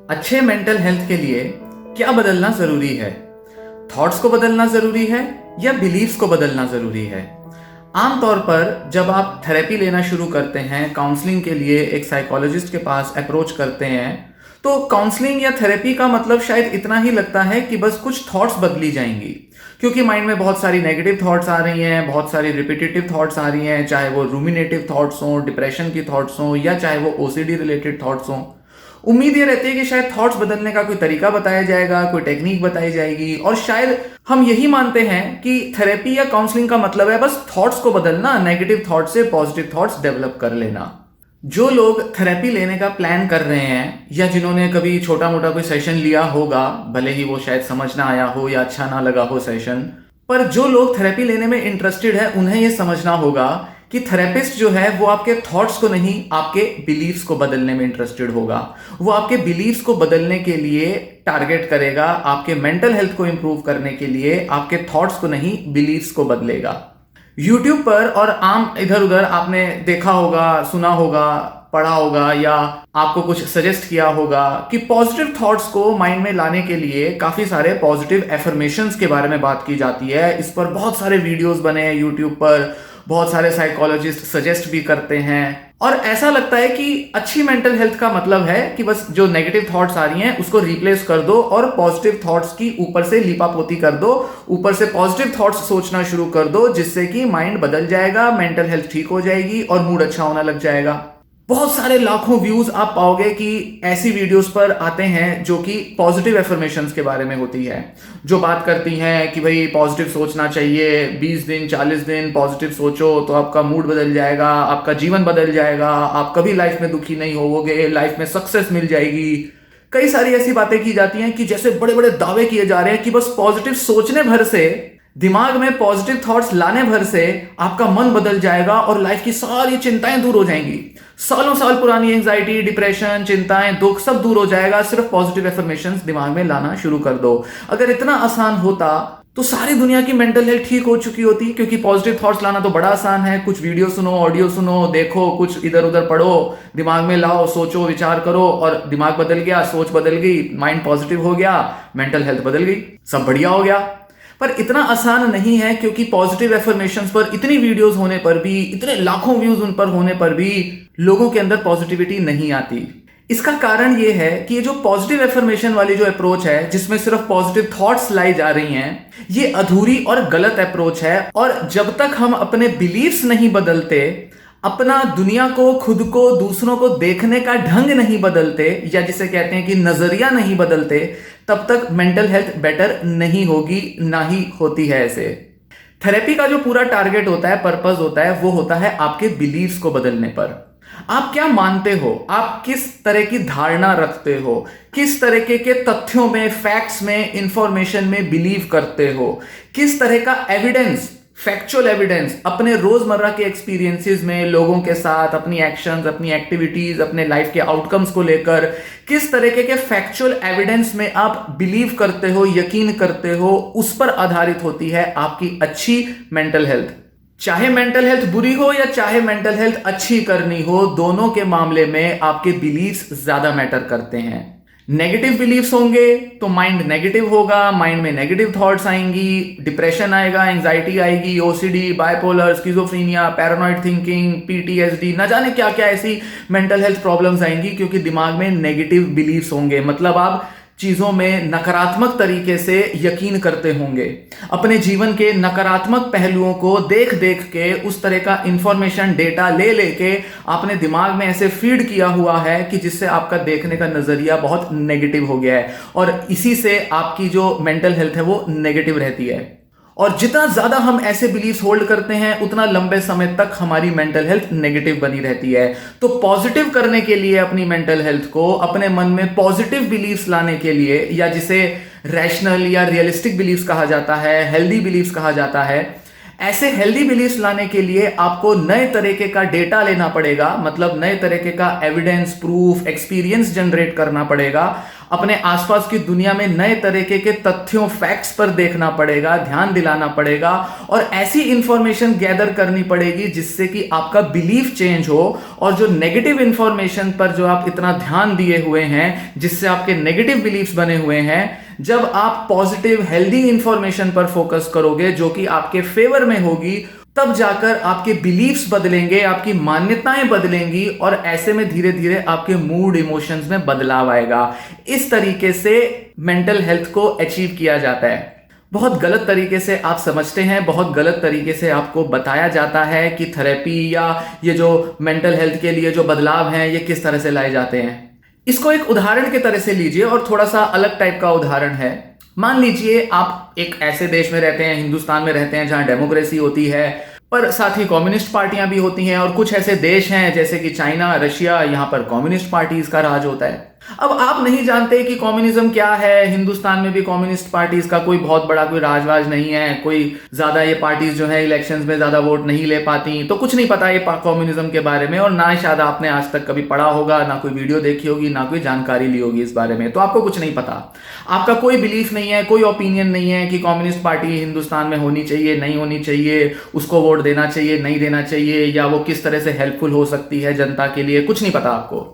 अच्छे mental health के लिए क्या बदलना जरूरी है? थॉट्स को बदलना जरूरी है या बिलीव्स को बदलना जरूरी है? आमतौर पर जब आप थेरेपी लेना शुरू करते हैं, काउंसलिंग के लिए एक साइकोलॉजिस्ट के पास अप्रोच करते हैं, तो काउंसलिंग या थेरेपी का मतलब शायद इतना ही लगता है कि बस कुछ थॉट्स बदली जाएंगी। क्योंकि माइंड में बहुत सारी नेगेटिव थॉट्स आ रही हैं, बहुत सारी रिपीटेटिव थॉट्स आ रही हैं, चाहे वो रूमिनेटिव थॉट्स हों, डिप्रेशन की थॉट्स हों, या चाहे वो ओसीडी रिलेटेड थॉट्स हों। उम्मीद ये रहती है कि शायद थॉट्स बदलने का कोई तरीका बताया जाएगा, कोई टेक्निक बताई जाएगी, और शायद हम यही मानते हैं कि थेरेपी या काउंसलिंग का मतलब है बस थॉट्स को बदलना, नेगेटिव थॉट से पॉजिटिव थॉट्स डेवलप कर लेना। जो लोग थेरेपी लेने का प्लान कर रहे हैं या जिन्होंने कभी छोटा मोटा कोई सेशन लिया होगा, भले ही वो शायद समझ ना आया हो या अच्छा ना लगा हो सेशन, पर जो लोग थेरेपी लेने में इंटरेस्टेड है उन्हें यह समझना होगा कि थेरेपिस्ट जो है वो आपके थॉट्स को नहीं, आपके बिलीव्स को बदलने में इंटरेस्टेड होगा। वो आपके बिलीव्स को बदलने के लिए टारगेट करेगा, आपके मेंटल हेल्थ को इंप्रूव करने के लिए आपके थॉट्स को नहीं, बिलीव्स को बदलेगा। यूट्यूब पर और आम इधर उधर आपने देखा होगा, सुना होगा, पढ़ा होगा, या आपको कुछ सजेस्ट किया होगा कि पॉजिटिव थॉट्स को माइंड में लाने के लिए काफी सारे पॉजिटिव एफर्मेशंस के बारे में बात की जाती है। इस पर बहुत सारे वीडियोस बने हैं यूट्यूब पर, बहुत सारे साइकोलॉजिस्ट सजेस्ट भी करते हैं, और ऐसा लगता है कि अच्छी मेंटल हेल्थ का मतलब है कि बस जो नेगेटिव थॉट्स आ रही हैं उसको रिप्लेस कर दो और पॉजिटिव थॉट्स की ऊपर से लीपापोती कर दो, ऊपर से पॉजिटिव थॉट्स सोचना शुरू कर दो, जिससे कि माइंड बदल जाएगा, मेंटल हेल्थ ठीक हो जाएगी और मूड अच्छा होना लग जाएगा। बहुत सारे लाखों व्यूज आप पाओगे कि ऐसी वीडियोस पर आते हैं जो कि पॉजिटिव एफर्मेशंस के बारे में होती है, जो बात करती हैं कि भाई पॉजिटिव सोचना चाहिए, 20 दिन 40 दिन पॉजिटिव सोचो तो आपका मूड बदल जाएगा, आपका जीवन बदल जाएगा, आप कभी लाइफ में दुखी नहीं होवोगे, लाइफ में सक्सेस मिल जाएगी। कई सारी ऐसी बातें की जाती हैं कि जैसे बड़े बड़े दावे किए जा रहे हैं कि बस पॉजिटिव सोचने भर से, दिमाग में पॉजिटिव थॉट्स लाने भर से आपका मन बदल जाएगा और लाइफ की सारी चिंताएं दूर हो जाएंगी। सालों साल पुरानी एंजाइटी, डिप्रेशन, चिंताएं, दुख सब दूर हो जाएगा, सिर्फ पॉजिटिव एफर्मेशंस दिमाग में लाना शुरू कर दो। अगर इतना आसान होता तो सारी दुनिया की मेंटल हेल्थ ठीक हो चुकी होती, क्योंकि पॉजिटिव थॉट्स लाना तो बड़ा आसान है। कुछ वीडियो सुनो, ऑडियो सुनो, देखो, कुछ इधर उधर पढ़ो, दिमाग में लाओ, सोचो, विचार करो, और दिमाग बदल गया, सोच बदल गई, माइंड पॉजिटिव हो गया, मेंटल हेल्थ बदल गई, सब बढ़िया हो गया। पर इतना आसान नहीं है, क्योंकि पॉजिटिव एफर्मेशंस पर इतनी वीडियोस होने पर भी, इतने लाखों व्यूज उन पर होने पर भी लोगों के अंदर पॉजिटिविटी नहीं आती। इसका कारण यह है कि ये जो पॉजिटिव एफर्मेशन वाली जो अप्रोच है, जिसमें सिर्फ पॉजिटिव थॉट्स लाई जा रही हैं, ये अधूरी और गलत अप्रोच है। और जब तक हम अपने बिलीव्स नहीं बदलते, अपना दुनिया को, खुद को, दूसरों को देखने का ढंग नहीं बदलते, या जिसे कहते हैं कि नजरिया नहीं बदलते, तब तक मेंटल हेल्थ बेटर नहीं होगी, ना ही होती है। ऐसे थेरेपी का जो पूरा टारगेट होता है, पर्पस होता है, वो होता है आपके बिलीव्स को बदलने पर। आप क्या मानते हो, आप किस तरह की धारणा रखते हो, किस तरीके के तथ्यों में, फैक्ट्स में, इंफॉर्मेशन में बिलीव करते हो, किस तरह का एविडेंस, फैक्चुअल एविडेंस अपने रोजमर्रा के एक्सपीरियंसेस में, लोगों के साथ, अपनी एक्शंस, अपनी एक्टिविटीज, अपने लाइफ के आउटकम्स को लेकर किस तरीके के फैक्चुअल एविडेंस में आप बिलीव करते हो, यकीन करते हो, उस पर आधारित होती है आपकी अच्छी मेंटल हेल्थ। चाहे मेंटल हेल्थ बुरी हो या चाहे मेंटल हेल्थ अच्छी करनी हो, दोनों के मामले में आपके बिलीव्स ज्यादा मैटर करते हैं। नेगेटिव बिलीव्स होंगे तो माइंड नेगेटिव होगा, माइंड में नेगेटिव थॉट्स आएंगी, डिप्रेशन आएगा, एंजाइटी आएगी, OCD, bipolar, schizophrenia, paranoid thinking, PTSD, न जाने क्या क्या ऐसी मेंटल हेल्थ प्रॉब्लम्स आएंगी, क्योंकि दिमाग में नेगेटिव बिलीव्स होंगे। मतलब आप चीजों में नकारात्मक तरीके से यकीन करते होंगे, अपने जीवन के नकारात्मक पहलुओं को देख देख के, उस तरह का इंफॉर्मेशन, डेटा ले लेके आपने दिमाग में ऐसे फीड किया हुआ है कि जिससे आपका देखने का नजरिया बहुत नेगेटिव हो गया है, और इसी से आपकी जो मेंटल हेल्थ है वो नेगेटिव रहती है। और जितना ज्यादा हम ऐसे बिलीव्स होल्ड करते हैं, उतना लंबे समय तक हमारी मेंटल हेल्थ नेगेटिव बनी रहती है। तो पॉजिटिव करने के लिए अपनी मेंटल हेल्थ को, अपने मन में पॉजिटिव बिलीव्स लाने के लिए, या जिसे रैशनल या रियलिस्टिक बिलीव्स कहा जाता है, हेल्दी बिलीव्स कहा जाता है, ऐसे हेल्दी बिलीव्स लाने के लिए आपको नए तरीके का डेटा लेना पड़ेगा। मतलब नए तरीके का एविडेंस, प्रूफ, एक्सपीरियंस जनरेट करना पड़ेगा। अपने आसपास की दुनिया में नए तरीके के तथ्यों, फैक्ट्स पर देखना पड़ेगा, ध्यान दिलाना पड़ेगा और ऐसी इंफॉर्मेशन गैदर करनी पड़ेगी जिससे कि आपका बिलीफ चेंज हो और जो नेगेटिव इंफॉर्मेशन पर जो आप इतना ध्यान दिए हुए हैं, जिससे आपके नेगेटिव बिलीफ्स बने हुए हैं, जब आप पॉजिटिव हेल्दी इंफॉर्मेशन पर फोकस करोगे जो कि आपके फेवर में होगी, तब जाकर आपके बिलीफ्स बदलेंगे, आपकी मान्यताएं बदलेंगी और ऐसे में धीरे धीरे आपके मूड, इमोशंस में बदलाव आएगा। इस तरीके से मेंटल हेल्थ को अचीव किया जाता है। बहुत गलत तरीके से आप समझते हैं, बहुत गलत तरीके से आपको बताया जाता है कि थेरेपी या ये जो मेंटल हेल्थ के लिए जो बदलाव हैं ये किस तरह से लाए जाते हैं। इसको एक उदाहरण के तरह से लीजिए और थोड़ा सा अलग टाइप का उदाहरण है। मान लीजिए आप एक ऐसे देश में रहते हैं, हिंदुस्तान में रहते हैं, जहां डेमोक्रेसी होती है पर साथ ही कम्युनिस्ट पार्टियां भी होती हैं और कुछ ऐसे देश हैं जैसे कि चाइना, रशिया, यहां पर कम्युनिस्ट पार्टीज का राज होता है। अब आप नहीं जानते कि कम्युनिज्म क्या है, हिंदुस्तान में भी कम्युनिस्ट पार्टीज का कोई बहुत बड़ा कोई राजवाज नहीं है, कोई ज्यादा ये पार्टीज जो है इलेक्शंस में ज्यादा वोट नहीं ले पाती, तो कुछ नहीं पता ये कम्युनिज्म के बारे में और ना शायद आपने आज तक कभी पढ़ा होगा, ना कोई वीडियो देखी होगी, ना कोई जानकारी ली होगी इस बारे में, तो आपको कुछ नहीं पता। आपका कोई बिलीफ नहीं है, कोई ओपिनियन नहीं है कि कम्युनिस्ट पार्टी हिंदुस्तान में होनी चाहिए, नहीं होनी चाहिए, उसको वोट देना चाहिए, नहीं देना चाहिए, या वो किस तरह से हेल्पफुल हो सकती है जनता के लिए, कुछ नहीं पता आपको।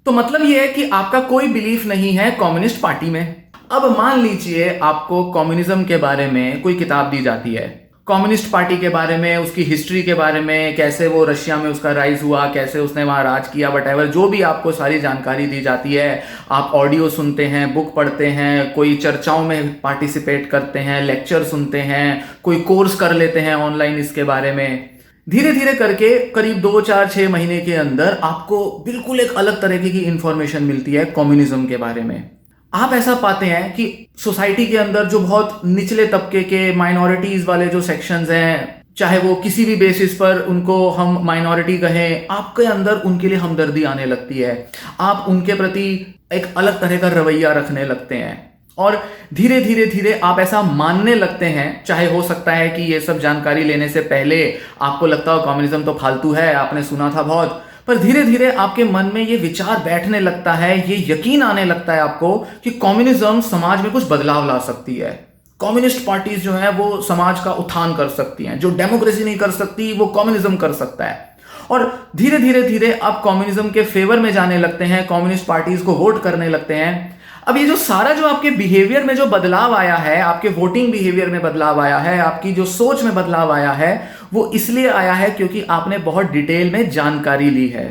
तो मतलब यह है कि आपका कोई बिलीफ नहीं है कम्युनिस्ट पार्टी में। अब मान लीजिए आपको कम्युनिज्म के बारे में कोई किताब दी जाती है, कम्युनिस्ट पार्टी के बारे में, उसकी हिस्ट्री के बारे में, कैसे वो रशिया में उसका राइज हुआ, कैसे उसने वहां राज किया, वटेवर जो भी आपको सारी जानकारी दी जाती है। आप ऑडियो सुनते हैं, बुक पढ़ते हैं, कोई चर्चाओं में पार्टिसिपेट करते हैं, लेक्चर सुनते हैं, कोई कोर्स कर लेते हैं ऑनलाइन इसके बारे में। धीरे धीरे करके करीब 2, 4, 6 महीने के अंदर आपको बिल्कुल एक अलग तरीके की इंफॉर्मेशन मिलती है कम्युनिज्म के बारे में। आप ऐसा पाते हैं कि सोसाइटी के अंदर जो बहुत निचले तबके के माइनॉरिटीज वाले जो सेक्शंस हैं, चाहे वो किसी भी बेसिस पर उनको हम माइनॉरिटी कहें, आपके अंदर उनके लिए हमदर्दी आने लगती है। आप उनके प्रति एक अलग तरह का रवैया रखने लगते हैं और धीरे धीरे धीरे आप ऐसा मानने लगते हैं। चाहे हो सकता है कि ये सब जानकारी लेने से पहले आपको लगता हो कम्युनिज्म तो फालतू है, आपने सुना था बहुत, पर धीरे धीरे आपके मन में ये विचार बैठने लगता है, ये यकीन आने लगता है आपको कि कम्युनिज्म समाज में कुछ बदलाव ला सकती है। कम्युनिस्ट पार्टीज जो है वो समाज का उत्थान कर सकती हैं, जो डेमोक्रेसी नहीं कर सकती वो कम्युनिज्म कर सकता है। और धीरे धीरे धीरे आप कम्युनिज्म के फेवर में जाने लगते हैं, कम्युनिस्ट पार्टीज को वोट करने लगते हैं। अब ये जो सारा जो आपके बिहेवियर में जो बदलाव आया है, आपके वोटिंग बिहेवियर में बदलाव आया है, आपकी जो सोच में बदलाव आया है, वो इसलिए आया है क्योंकि आपने बहुत डिटेल में जानकारी ली है।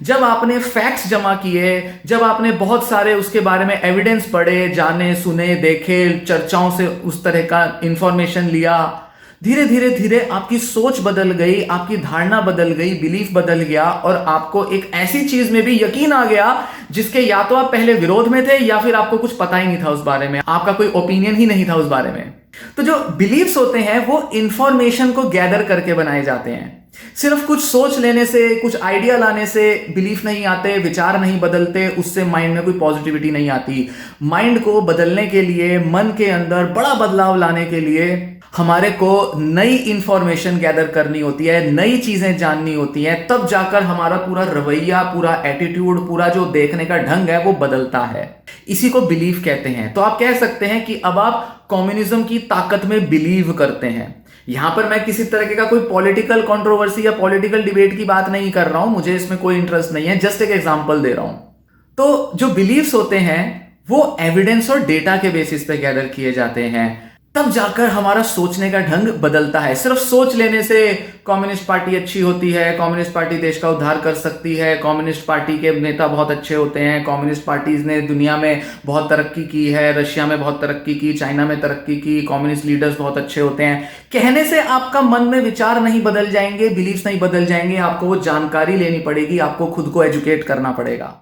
जब आपने फैक्ट्स जमा किए, जब आपने बहुत सारे उसके बारे में एविडेंस पढ़े, जाने, सुने, देखे, चर्चाओं से उस तरह का इंफॉर्मेशन लिया, धीरे धीरे धीरे आपकी सोच बदल गई, आपकी धारणा बदल गई, बिलीफ बदल गया और आपको एक ऐसी चीज में भी यकीन आ गया जिसके या तो आप पहले विरोध में थे या फिर आपको कुछ पता ही नहीं था उस बारे में, आपका कोई ओपिनियन ही नहीं था उस बारे में। तो जो बिलीफ्स होते हैं वो इंफॉर्मेशन को गैदर करके बनाए जाते हैं। सिर्फ कुछ सोच लेने से, कुछ आइडिया लाने से बिलीफ नहीं आते, विचार नहीं बदलते, उससे माइंड में कोई पॉजिटिविटी नहीं आती। माइंड को बदलने के लिए, मन के अंदर बड़ा बदलाव लाने के लिए हमारे को नई इंफॉर्मेशन गैदर करनी होती है, नई चीजें जाननी होती हैं, तब जाकर हमारा पूरा रवैया, पूरा एटीट्यूड, पूरा जो देखने का ढंग है वो बदलता है। इसी को बिलीव कहते हैं। तो आप कह सकते हैं कि अब आप कम्युनिज्म की ताकत में बिलीव करते हैं। यहां पर मैं किसी तरह का कोई पॉलिटिकल कंट्रोवर्सी या पॉलिटिकल डिबेट की बात नहीं कर रहा हूं, मुझे इसमें कोई इंटरेस्ट नहीं है, जस्ट एक एग्जांपल दे रहा हूं। तो जो बिलीव्स होते हैं वो एविडेंस और डेटा के बेसिस पे गैदर किए जाते हैं, तब जाकर हमारा सोचने का ढंग बदलता है। सिर्फ सोच लेने से कम्युनिस्ट पार्टी अच्छी होती है, कम्युनिस्ट पार्टी देश का उद्धार कर सकती है, कम्युनिस्ट पार्टी के नेता बहुत अच्छे होते हैं, कम्युनिस्ट पार्टीज ने दुनिया में बहुत तरक्की की है, रशिया में बहुत तरक्की की, चाइना में तरक्की की, कम्युनिस्ट लीडर्स बहुत अच्छे होते हैं, कहने से आपका मन में विचार नहीं बदल जाएंगे, बिलीव्स नहीं बदल जाएंगे। आपको वो जानकारी लेनी पड़ेगी, आपको खुद को एजुकेट करना पड़ेगा।